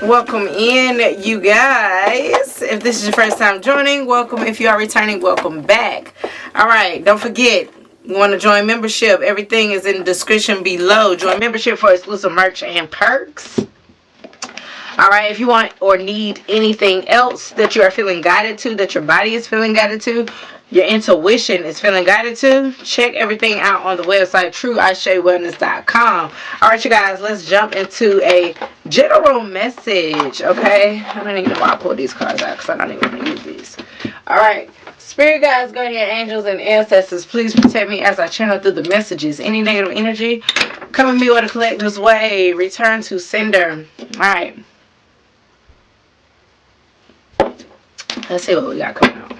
Welcome in, you guys. If this is your first time joining, welcome. If you are returning, welcome back. Alright, don't forget, you want to join membership. Everything is in the description below. Join membership for exclusive merch and perks. Alright, if you want or need anything else that you are feeling guided to, that your body is feeling guided to, your intuition is feeling guided to, check everything out on the website, 𝓓𝓸𝓷𝓪𝓽𝓮𝓬𝓲. Alright, you guys, let's jump into a general message, okay? I don't even know why I pulled these cards out because I don't even want to use these. Alright, spirit guides, guardian angels, and ancestors, please protect me as I channel through the messages. Any negative energy coming me or the collective's way, return to sender. Alright. Let's see what we got coming out.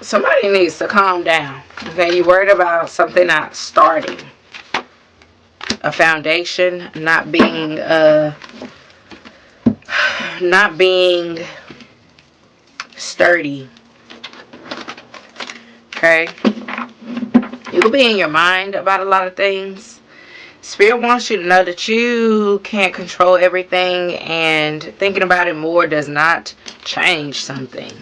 Somebody needs to calm down. Okay, you're worried about something not starting. A foundation not being sturdy. Okay? You will be in your mind about a lot of things. Spirit wants you to know that you can't control everything, and thinking about it more does not change something.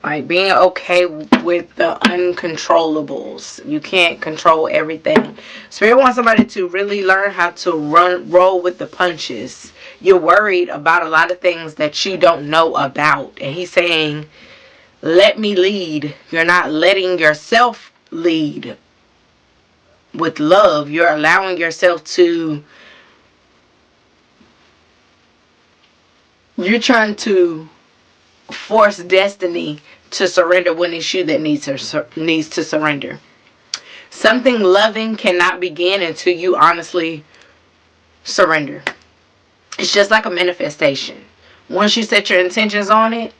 Like being okay with the uncontrollables. You can't control everything. Spirit wants somebody to really learn how to roll with the punches. You're worried about a lot of things that you don't know about. And he's saying, let me lead. You're not letting yourself lead with love. You're allowing yourself to... You're trying to force destiny to surrender when it's you that needs to surrender. Something loving cannot begin until you honestly surrender. It's just like a manifestation. Once you set your intentions on it,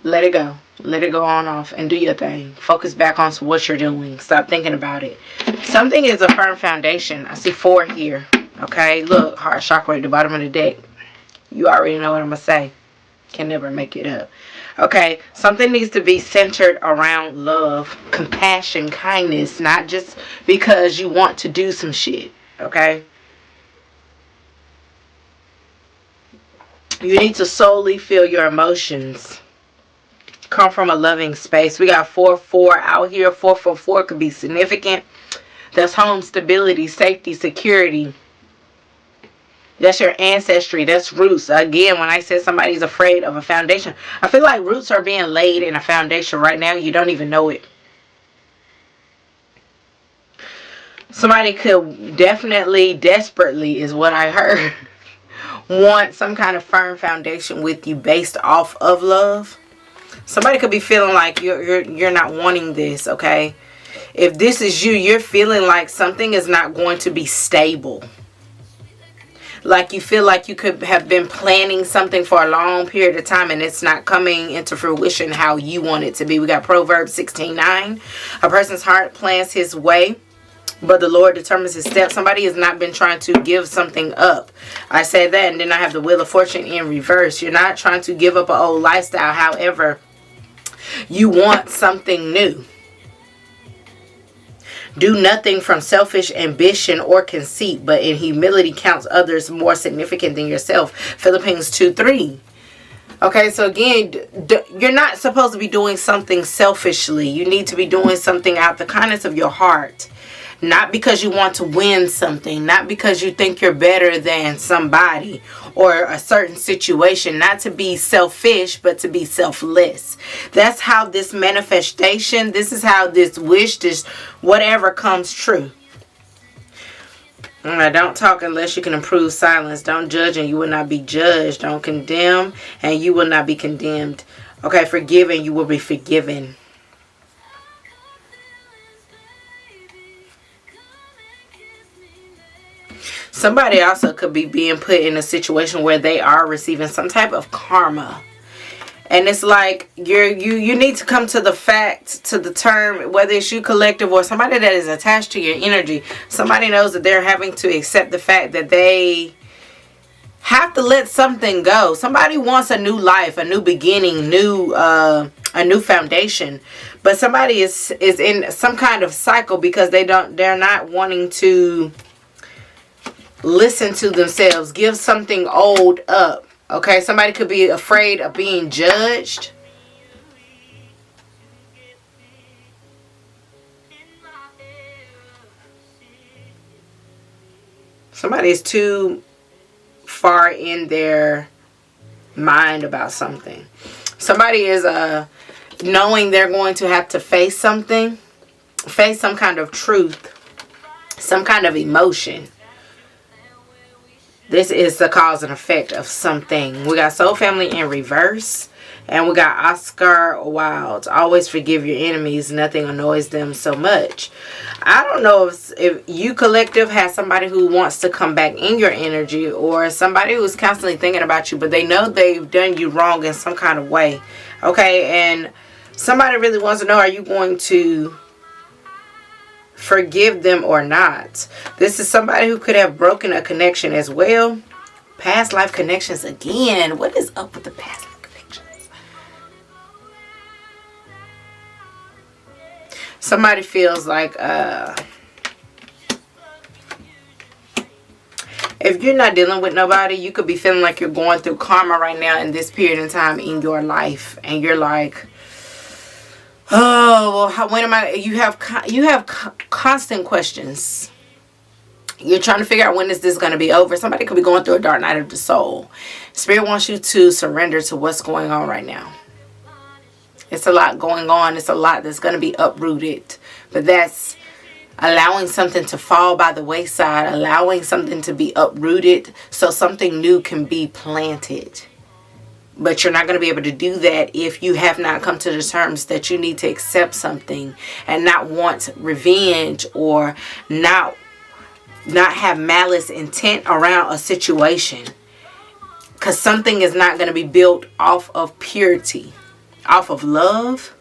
let it go. Let it go on off and do your thing. Focus back on what you're doing. Stop thinking about it. Something is a firm foundation. I see 4 here. Okay, look, heart chakra at the bottom of the deck. You already know what I'm going to say. Can never make it up. Okay, something needs to be centered around love, compassion, kindness, not just because you want to do some shit. Okay, you need to solely feel your emotions. Come from a loving space. We got 4-4 out here. 4-4-4 could be significant. That's home, stability, safety, security. That's your ancestry. That's roots. Again, when I said somebody's afraid of a foundation, I feel like roots are being laid in a foundation right now. You don't even know it. Somebody could definitely, desperately is what I heard, want some kind of firm foundation with you based off of love. Somebody could be feeling like you're not wanting this, okay? If this is you, you're feeling like something is not going to be stable. Like you feel like you could have been planning something for a long period of time and it's not coming into fruition how you want it to be. We got Proverbs 16:9. A person's heart plans his way, but the Lord determines his steps. Somebody has not been trying to give something up. I said that, and then I have the Wheel of Fortune in reverse. You're not trying to give up an old lifestyle. However, you want something new. Do nothing from selfish ambition or conceit, but in humility counts others more significant than yourself. Philippians 2:3. Okay, so again, you're not supposed to be doing something selfishly. You need to be doing something out the kindness of your heart. Not because you want to win something. Not because you think you're better than somebody or a certain situation. Not to be selfish, but to be selfless. That's how this manifestation, this is how this wish, this whatever comes true. Don't talk unless you can improve silence. Don't judge and you will not be judged. Don't condemn and you will not be condemned. Okay, forgive and you will be forgiven. Somebody also could be being put in a situation where they are receiving some type of karma. And it's like you need to come to the fact, to the term, whether it's you collective or somebody that is attached to your energy. Somebody knows that they're having to accept the fact that they have to let something go. Somebody wants a new life, a new beginning, a new foundation. But somebody is in some kind of cycle because they're not wanting to listen to themselves, give something old up. Okay, somebody could be afraid of being judged. Somebody is too far in their mind about something. Somebody is knowing they're going to have to face something, face some kind of truth, some kind of emotion. This is the cause and effect of something. We got Soul Family in reverse. And we got Oscar Wilde. Always forgive your enemies. Nothing annoys them so much. I don't know if you collective has somebody who wants to come back in your energy. Or somebody who's constantly thinking about you. But they know they've done you wrong in some kind of way. Okay. And somebody really wants to know, are you going to forgive them or not? This is somebody who could have broken a connection as well. Past life connections again. What is up with the past life connections? Somebody feels like if you're not dealing with nobody, you could be feeling like you're going through karma right now in this period of time in your life, and you're like, oh, well, when am I? You have constant questions. You're trying to figure out when is this going to be over. Somebody could be going through a dark night of the soul. Spirit wants you to surrender to what's going on right now. It's a lot going on. It's a lot that's going to be uprooted. But that's allowing something to fall by the wayside. Allowing something to be uprooted so something new can be planted. But you're not going to be able to do that if you have not come to the terms that you need to accept something and not want revenge or not have malice intent around a situation. Because something is not going to be built off of purity, off of love.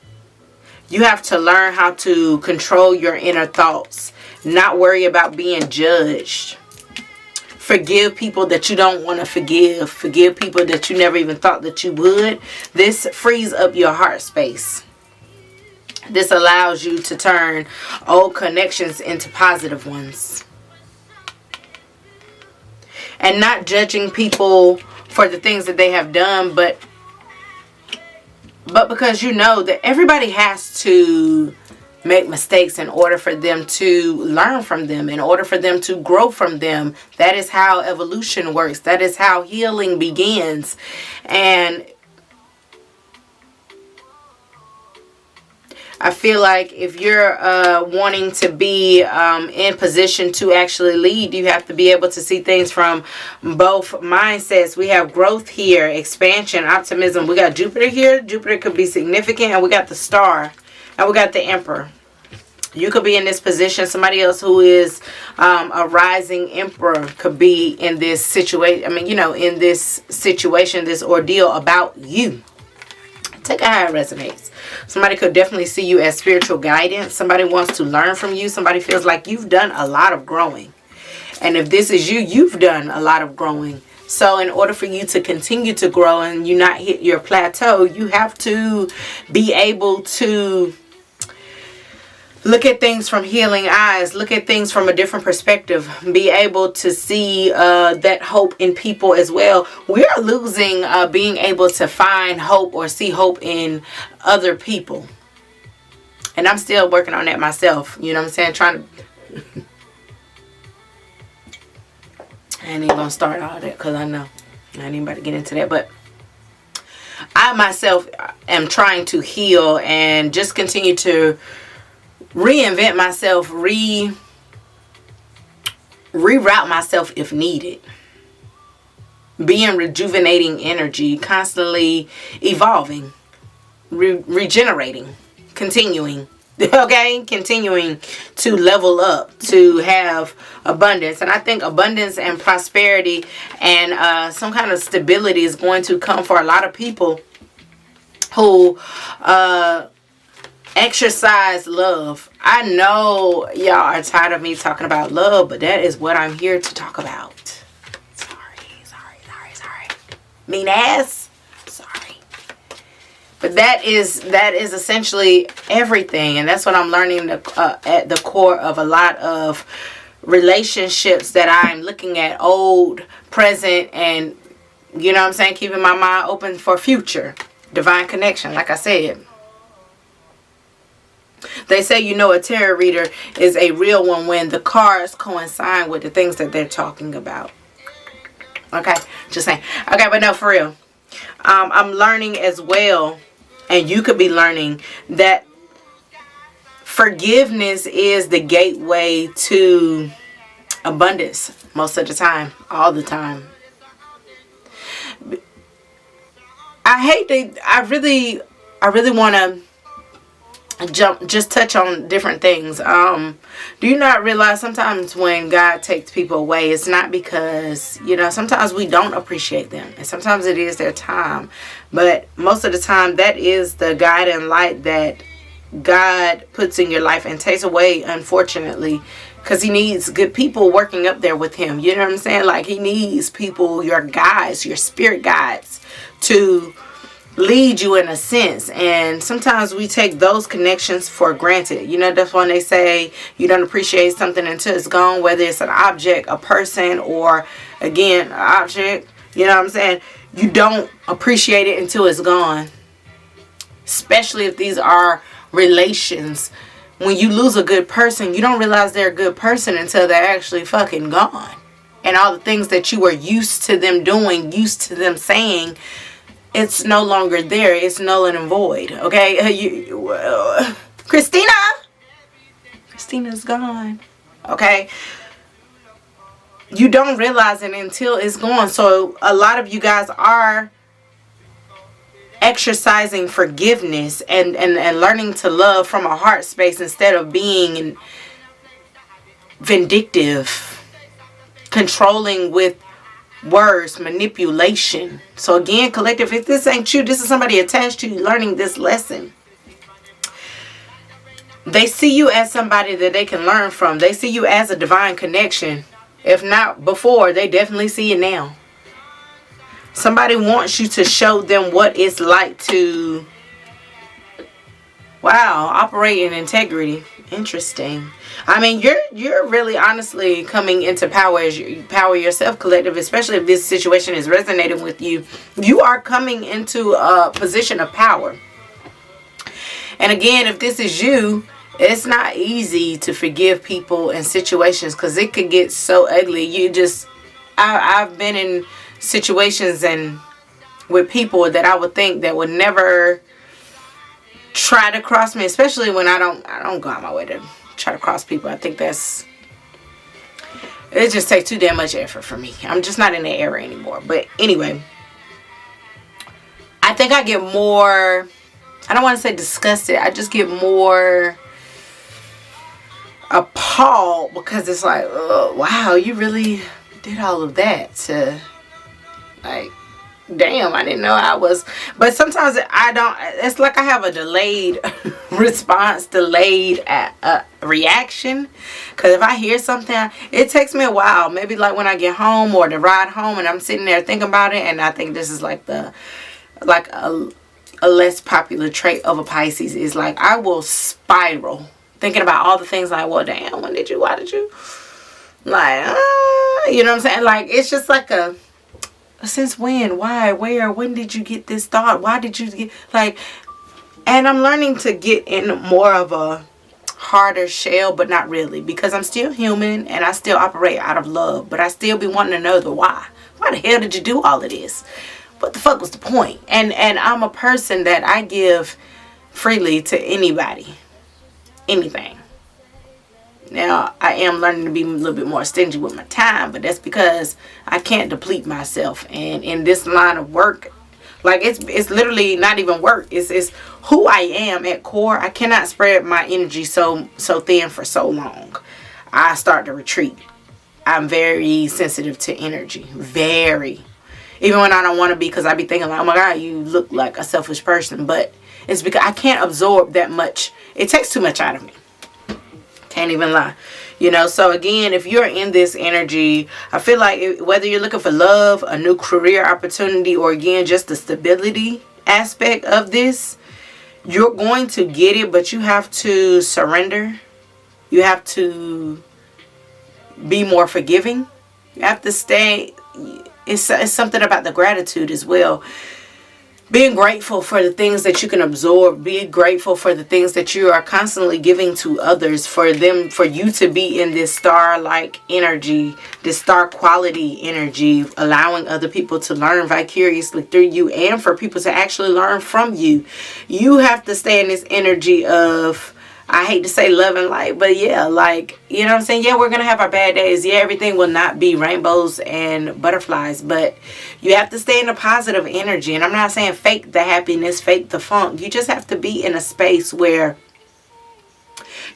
You have to learn how to control your inner thoughts, not worry about being judged. Forgive people that you don't want to forgive. Forgive people that you never even thought that you would. This frees up your heart space. This allows you to turn old connections into positive ones. And not judging people for the things that they have done, but because you know that everybody has to make mistakes in order for them to learn from them, in order for them to grow from them. That is how evolution works. That is how healing begins. And I feel like if you're wanting to be in position to actually lead, you have to be able to see things from both mindsets. We have growth here, expansion, optimism. We got Jupiter here. Jupiter could be significant. And we got the star. And we got the Emperor. You could be in this position. Somebody else who is a rising emperor could be in this situation. I mean, you know, in this situation, this ordeal about you. Take it how it resonates. Somebody could definitely see you as spiritual guidance. Somebody wants to learn from you. Somebody feels like you've done a lot of growing. And if this is you, you've done a lot of growing. So in order for you to continue to grow and you not hit your plateau, you have to be able to look at things from healing eyes. Look at things from a different perspective. Be able to see that hope in people as well. We are losing being able to find hope or see hope in other people. And I'm still working on that myself. You know what I'm saying? Trying to... I ain't even going to start all that because I know I ain't even about to get into that. But I myself am trying to heal and just continue to reinvent myself, reroute myself if needed. Being rejuvenating energy, constantly evolving, regenerating, continuing. Okay, continuing to level up, to have abundance. And I think abundance and prosperity and some kind of stability is going to come for a lot of people who exercise love. I know y'all are tired of me talking about love, but that is what I'm here to talk about. Sorry. Mean ass. Sorry. But that is essentially everything, and that's what I'm learning at the core of a lot of relationships that I'm looking at, old, present, and you know what I'm saying, keeping my mind open for future. Divine connection, like I said. They say, you know, a tarot reader is a real one when the cards coincide with the things that they're talking about. Okay, just saying. Okay, but no, for real. I'm learning as well, and you could be learning, that forgiveness is the gateway to abundance most of the time, all the time. I really want to just touch on different things. Do you not realize sometimes when God takes people away, it's not because, you know, sometimes we don't appreciate them, and sometimes it is their time, but most of the time that is the guiding light that God puts in your life and takes away, unfortunately, because he needs good people working up there with him. You know what I'm saying? Like, he needs people, your guides, your spirit guides, to lead you in a sense. And sometimes we take those connections for granted. You know, that's when they say you don't appreciate something until it's gone, whether it's an object, a person, or again, an object. You know what I'm saying? You don't appreciate it until it's gone, especially if these are relations. When you lose a good person, you don't realize they're a good person until they're actually fucking gone, and all the things that you were used to them doing, used to them saying, it's no longer there. It's null and void. Okay, Christina's gone. Okay, you don't realize it until it's gone. So a lot of you guys are exercising forgiveness and learning to love from a heart space instead of being vindictive, controlling with words, manipulation. So again, collective, if this ain't you, this is somebody attached to you learning this lesson. They see you as somebody that they can learn from. They see you as a divine connection. If not before, they definitely see it now. Somebody wants you to show them what it's like to, wow, operate in integrity. Interesting. I mean, you're really honestly coming into power as you power yourself, collective, especially if this situation is resonating with you. You are coming into a position of power. And again, if this is you, it's not easy to forgive people and situations because it could get so ugly. I've been in situations and with people that I would think that would never try to cross me, especially when I don't go out my way to try to cross people. I think it just takes too damn much effort for me. I'm just not in that era anymore. But anyway, I think I get more, I don't want to say disgusted, I just get more appalled because it's like, oh wow, you really did all of that to, like, damn, I didn't know I was. But sometimes I don't, it's like I have a delayed response, delayed reaction, because if I hear something, it takes me a while, maybe like when I get home or the ride home, and I'm sitting there thinking about it. And I think this is like a less popular trait of a Pisces, is like I will spiral thinking about all the things, like, well, damn, why did you, like, you know what I'm saying? Like, it's just like a, since when, why, where, when did you get this thought? Why did you get, like, and I'm learning to get in more of a harder shell, but not really, because I'm still human and I still operate out of love, but I still be wanting to know the why. Why the hell did you do all of this? What the fuck was the point? And I'm a person that I give freely to anybody, anything. Now, I am learning to be a little bit more stingy with my time, but that's because I can't deplete myself. And in this line of work, like it's literally not even work. It's who I am at core. I cannot spread my energy so thin for so long. I start to retreat. I'm very sensitive to energy. Very. Even when I don't want to be, because I be thinking like, oh my God, you look like a selfish person. But it's because I can't absorb that much. It takes too much out of me. Can't even lie. You know, so again, if you're in this energy, I feel like whether you're looking for love, a new career opportunity, or again, just the stability aspect of this, you're going to get it, but you have to surrender. You have to be more forgiving. You have to stay. It's something about the gratitude as well. Being grateful for the things that you can absorb. Be grateful for the things that you are constantly giving to others. For you to be in this star-like energy, this star quality energy, allowing other people to learn vicariously through you, and for people to actually learn from you. You have to stay in this energy of, I hate to say love and light, but yeah, like, you know what I'm saying? Yeah, we're going to have our bad days. Yeah, everything will not be rainbows and butterflies, but you have to stay in a positive energy. And I'm not saying fake the happiness, fake the funk. You just have to be in a space where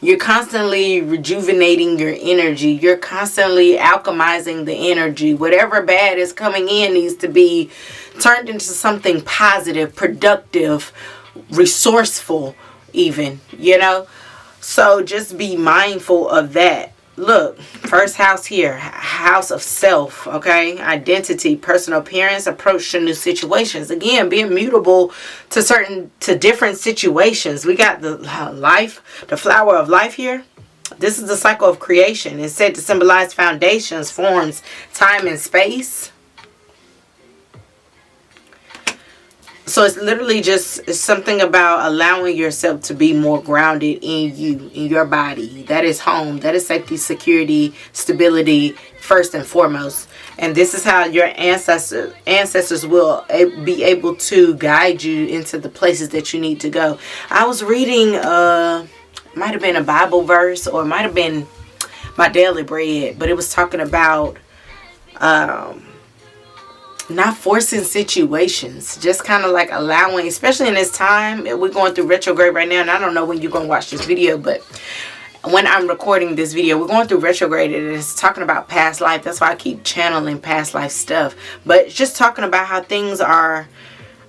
you're constantly rejuvenating your energy. You're constantly alchemizing the energy. Whatever bad is coming in needs to be turned into something positive, productive, resourceful even, you know? So just be mindful of that. Look, first house here, house of self, okay? Identity, personal appearance, approach to new situations. Again, being mutable to different situations. We got the life, the flower of life here. This is the cycle of creation. It's said to symbolize foundations, forms, time, and space. So it's literally just something about allowing yourself to be more grounded in you, in your body. That is home. That is safety, security, stability, first and foremost. And this is how your ancestors will be able to guide you into the places that you need to go. I was reading, might have been a Bible verse, or it might have been my daily bread, but it was talking about not forcing situations, just kind of like allowing, especially in this time. We're going through retrograde right now, and I don't know when you're going to watch this video, but when I'm recording this video, we're going through retrograde, and it's talking about past life. That's why I keep channeling past life stuff. But it's just talking about how things are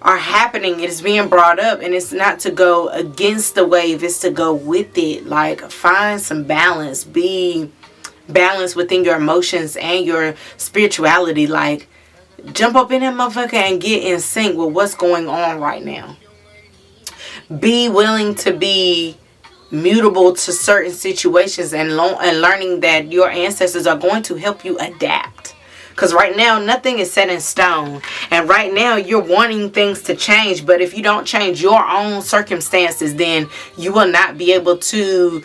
happening. It is being brought up, and it's not to go against the wave, it's to go with it. Like, find some balance. Be balanced within your emotions and your spirituality. Like, jump up in that motherfucker and get in sync with what's going on right now. Be willing to be mutable to certain situations, and learning that your ancestors are going to help you adapt. Because right now, nothing is set in stone. And right now, you're wanting things to change. But if you don't change your own circumstances, then you will not be able to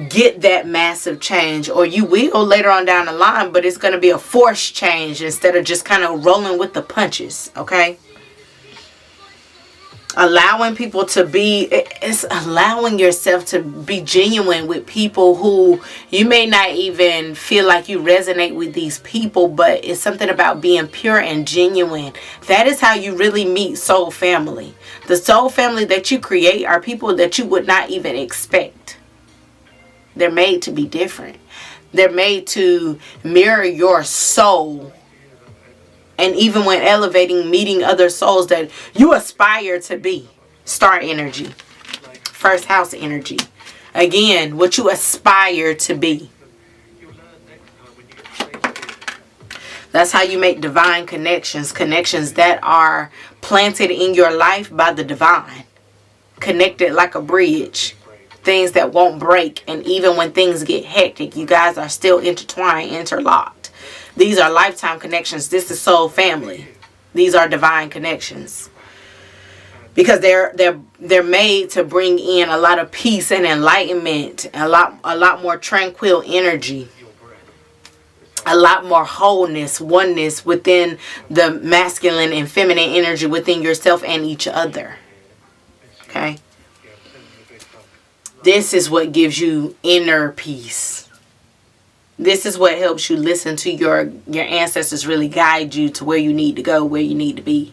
get that massive change. Or you will later on down the line, but it's going to be a forced change instead of just kind of rolling with the punches. Okay? Allowing people to be, it's allowing yourself to be genuine with people who you may not even feel like you resonate with these people, but it's something about being pure and genuine. That is how you really meet soul family. The soul family that you create are people that you would not even expect. They're made to be different. They're made to mirror your soul. And even when elevating, meeting other souls that you aspire to be. Star energy. First house energy. Again, what you aspire to be. That's how you make divine connections. Connections that are planted in your life by the divine. Connected like a bridge. Things that won't break. And even when things get hectic, you guys are still intertwined, interlocked. These are lifetime connections. This is soul family. These are divine connections. Because they're made to bring in a lot of peace and enlightenment. A lot more tranquil energy. A lot more wholeness, oneness within the masculine and feminine energy within yourself and each other. Okay? This is what gives you inner peace. This is what helps you listen to your ancestors really guide you to where you need to go, where you need to be.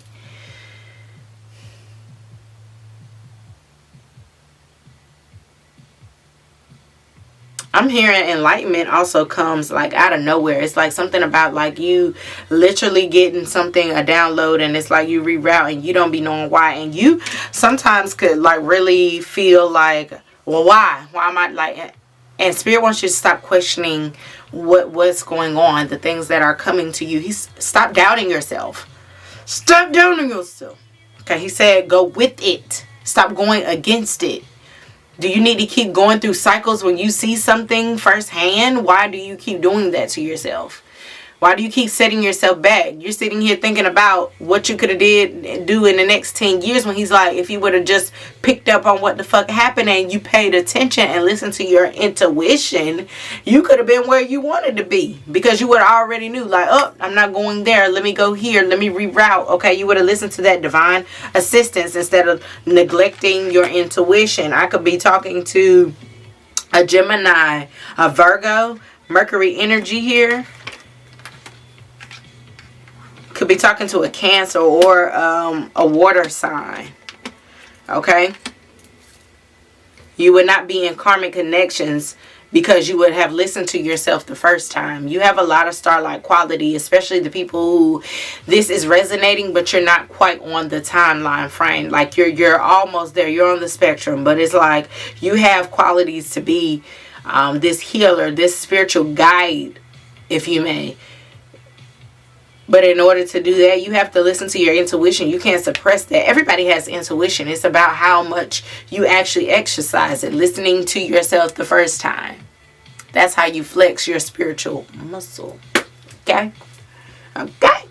I'm hearing enlightenment also comes like out of nowhere. It's like something about like you literally getting something, a download, and it's like you reroute and you don't be knowing why. And you sometimes could like really feel like, well, why? Why am I like... And Spirit wants you to stop questioning what's going on, the things that are coming to you. Stop doubting yourself. Stop doubting yourself. Okay, he said go with it. Stop going against it. Do you need to keep going through cycles when you see something firsthand? Why do you keep doing that to yourself? Why do you keep setting yourself back? You're sitting here thinking about what you could have do in the next 10 years when he's like, if you would have just picked up on what the fuck happened and you paid attention and listened to your intuition, you could have been where you wanted to be, because you would have already knew like, oh, I'm not going there. Let me go here. Let me reroute. Okay, you would have listened to that divine assistance instead of neglecting your intuition. I could be talking to a Gemini, a Virgo, Mercury energy here. Could be talking to a Cancer or a water sign. Okay? You would not be in karmic connections because you would have listened to yourself the first time. You have a lot of starlight quality, especially the people who this is resonating, but you're not quite on the timeline frame. Like you're almost there. You're on the spectrum, but it's like you have qualities to be this healer, this spiritual guide, if you may. But in order to do that, you have to listen to your intuition. You can't suppress that. Everybody has intuition. It's about how much you actually exercise it. Listening to yourself the first time. That's how you flex your spiritual muscle. Okay? Okay?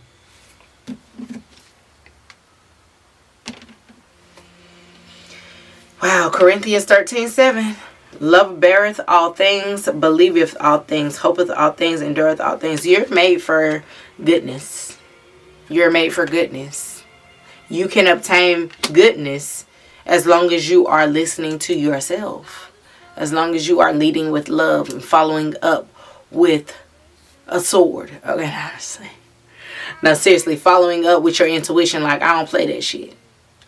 Wow. Corinthians 13:7. Love beareth all things, believeth all things, hopeth all things, endureth all things. You're made for goodness. You're made for goodness. You can obtain goodness as long as you are listening to yourself. As long as you are leading with love and following up with a sword. Okay, honestly. Now, seriously, following up with your intuition, like, I don't play that shit.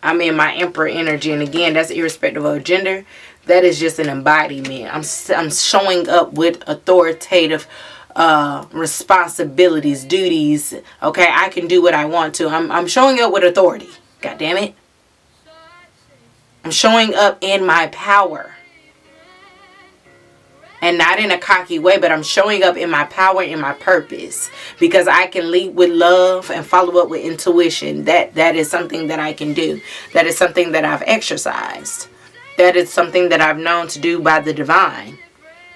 I'm in my Emperor energy, and again, that's irrespective of gender. That is just an embodiment. I'm showing up with authoritative responsibilities, duties. Okay, I can do what I want to. I'm showing up with authority. God damn it. I'm showing up in my power. And not in a cocky way, but I'm showing up in my power, in my purpose. Because I can lead with love and follow up with intuition. That is something that I can do. That is something that I've exercised. That is something that I've known to do by the divine.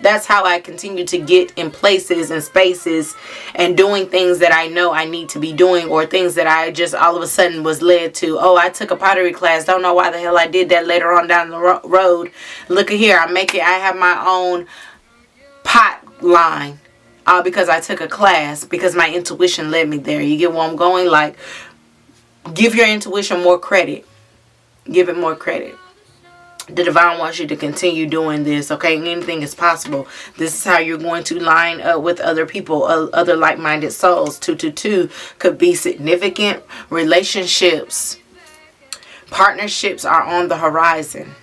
That's how I continue to get in places and spaces and doing things that I know I need to be doing, or things that I just all of a sudden was led to. Oh, I took a pottery class. Don't know why the hell I did that later on down the road. Look at here. I have my own pot line because I took a class, because my intuition led me there. You get where I'm going? Like, give your intuition more credit. Give it more credit. The divine wants you to continue doing this, okay? Anything is possible. This is how you're going to line up with other people, other like-minded souls. 222 could be significant relationships. Partnerships are on the horizon.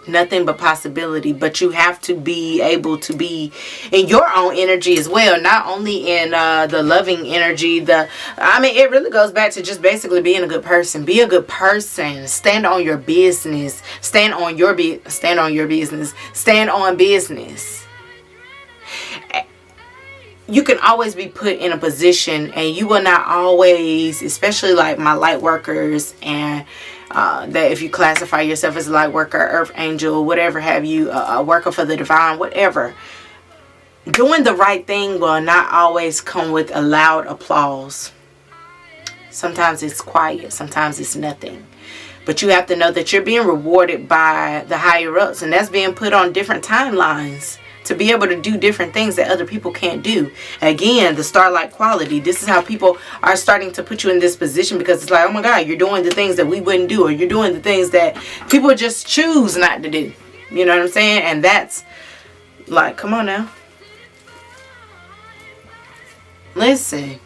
Nothing but possibility. But you have to be able to be in your own energy as well. Not only in the loving energy. It really goes back to just basically being a good person. Be a good person. Stand on your business. Stand on business. Stand on business. You can always be put in a position, and you will not always, especially like my light workers, and that if you classify yourself as a light worker, earth angel, whatever have you, a worker for the divine, whatever, doing the right thing will not always come with a loud applause. Sometimes it's quiet, sometimes it's nothing. But you have to know that you're being rewarded by the higher ups, and that's being put on different timelines to be able to do different things that other people can't do. Again, the starlight quality. This is how people are starting to put you in this position, because it's like, oh my God, you're doing the things that we wouldn't do, or you're doing the things that people just choose not to do. You know what I'm saying? And that's like, come on now. Listen.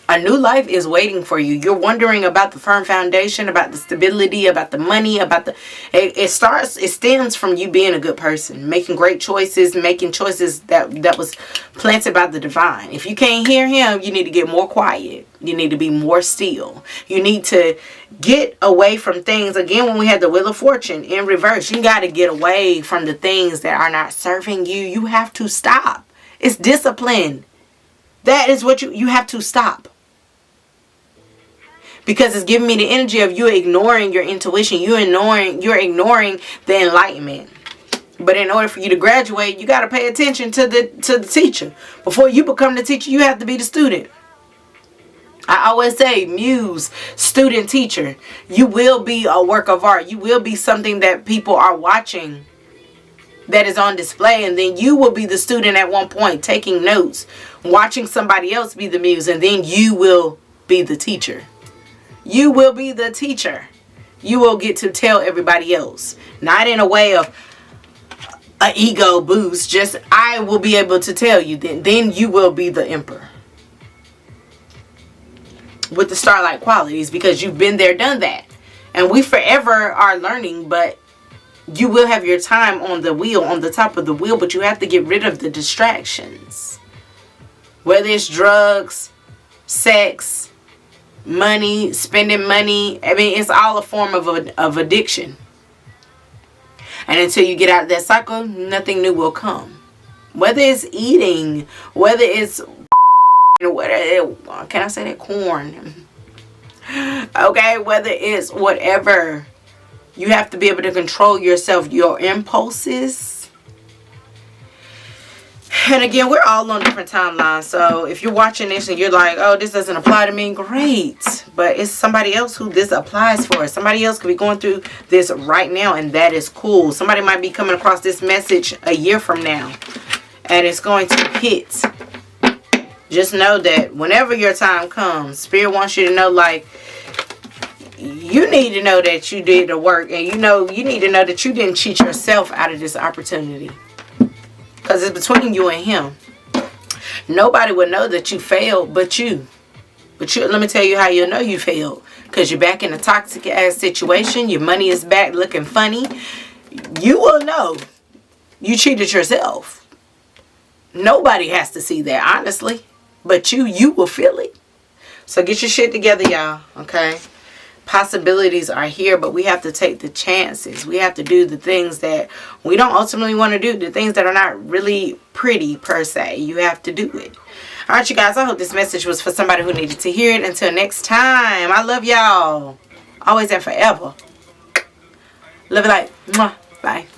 A new life is waiting for you. You're wondering about the firm foundation, about the stability, about the money, about the... It stems from you being a good person, making great choices, making choices that was planted by the divine. If you can't hear him, you need to get more quiet. You need to be more still. You need to get away from things. Again, when we had the Wheel of Fortune in reverse, you got to get away from the things that are not serving you. You have to stop. It's discipline. That is what you have to stop. Because it's giving me the energy of you ignoring your intuition. You're ignoring the enlightenment. But in order for you to graduate, you got to pay attention to the teacher. Before you become the teacher, you have to be the student. I always say, muse, student, teacher. You will be a work of art. You will be something that people are watching, that is on display. And then you will be the student at one point, taking notes, watching somebody else be the muse. And then you will be the teacher. You will be the teacher. You will get to tell everybody else. Not in a way of an ego boost. Just, I will be able to tell you. Then you will be the emperor. With the starlight qualities. Because you've been there, done that. And we forever are learning. But you will have your time on the wheel. On the top of the wheel. But you have to get rid of the distractions. Whether it's drugs, sex, money, spending money. I mean, it's all a form of addiction. And until you get out of that cycle, nothing new will come. Whether it's eating, whether it's whatever, can I say that? Corn. Okay, whether it's whatever, you have to be able to control yourself, your impulses. And again, we're all on different timelines. So if you're watching this and you're like, oh, this doesn't apply to me, great. But it's somebody else who this applies for. Somebody else could be going through this right now, and that is cool. Somebody might be coming across this message a year from now, and it's going to hit. Just know that whenever your time comes, Spirit wants you to know, like, you need to know that you did the work. And you need to know that you didn't cheat yourself out of this opportunity. Because it's between you and him. Nobody would know that you failed but you. Let me tell you how you'll know you failed. Because you're back in a toxic ass situation. Your money is back looking funny. You will know you cheated yourself. Nobody has to see that, honestly. But you will feel it. So get your shit together, y'all. Okay? Possibilities are here, but we have to take the chances. We have to do the things that we don't ultimately want to do. The things that are not really pretty per se. You have to do it. Alright, you guys. I hope this message was for somebody who needed to hear it. Until next time. I love y'all. Always and forever. Love it like. Mwah. Bye.